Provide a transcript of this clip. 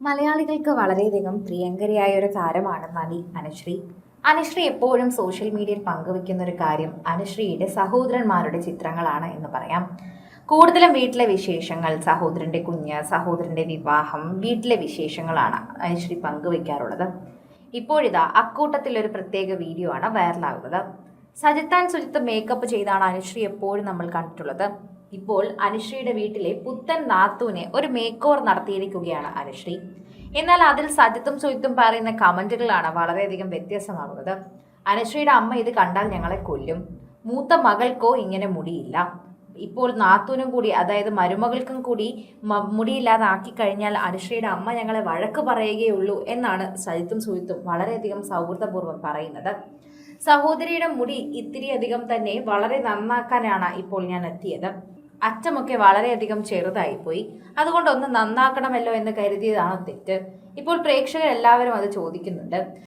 മലയാളികൾക്ക് വളരെയധികം പ്രിയങ്കരിയായ ഒരു താരമാണ് നടി അനുശ്രീ. അനുശ്രീ എപ്പോഴും സോഷ്യൽ മീഡിയയിൽ പങ്കുവെക്കുന്ന ഒരു കാര്യം അനുശ്രീയുടെ സഹോദരന്മാരുടെ ചിത്രങ്ങളാണ് എന്ന് പറയാം. കൂടുതലും വീട്ടിലെ വിശേഷങ്ങൾ, സഹോദരന്റെ കുഞ്ഞ്, സഹോദരന്റെ വിവാഹം, വീട്ടിലെ വിശേഷങ്ങളാണ് അനുശ്രീ പങ്കുവെക്കാറുള്ളത്. ഇപ്പോഴിതാ അക്കൂട്ടത്തിൽ ഒരു പ്രത്യേക വീഡിയോ ആണ് വൈറലാകുന്നത്. സജിത്താൻ സുജിത്ത് മേക്കപ്പ് ചെയ്താണ് അനുശ്രീ എപ്പോഴും നമ്മൾ കണ്ടിട്ടുള്ളത്. ഇപ്പോൾ അനുശ്രീയുടെ വീട്ടിലെ പുത്തൻ നാത്തൂനെ ഒരു മേക്ക് ഓവർ നടത്തിയിരിക്കുകയാണ് അനുശ്രീ. എന്നാൽ അതിൽ സജിത്തും സുജിത്തും പറയുന്ന കമന്റുകളാണ് വളരെയധികം വ്യത്യസ്തമാകുന്നത്. അനുശ്രീയുടെ അമ്മ ഇത് കണ്ടാൽ ഞങ്ങളെ കൊല്ലും, മൂത്ത മകൾക്കോ ഇങ്ങനെ മുടിയില്ല, ഇപ്പോൾ നാത്തൂനും കൂടി അതായത് മരുമകൾക്കും കൂടി മുടിയില്ലാതാക്കി കഴിഞ്ഞാൽ അനുശ്രീയുടെ അമ്മ ഞങ്ങളെ വഴക്ക് പറയുകയുള്ളൂ എന്നാണ് സജിത്തും സുജിത്തും വളരെയധികം സൗഹൃദപൂർവ്വം പറയുന്നത്. സഹോദരിയുടെ മുടി ഇത്തിരിയധികം തന്നെ വളരെ നന്നാക്കാനാണ് ഇപ്പോൾ ഞാൻ എത്തിയത്. അറ്റമൊക്കെ വളരെയധികം ചെറുതായിപ്പോയി, അതുകൊണ്ട് ഒന്ന് നന്നാക്കണമല്ലോ എന്ന് കരുതിയതാണ് തെറ്റ്. ഇപ്പോൾ പ്രേക്ഷകർ എല്ലാവരും അത് ചോദിക്കുന്നുണ്ട്.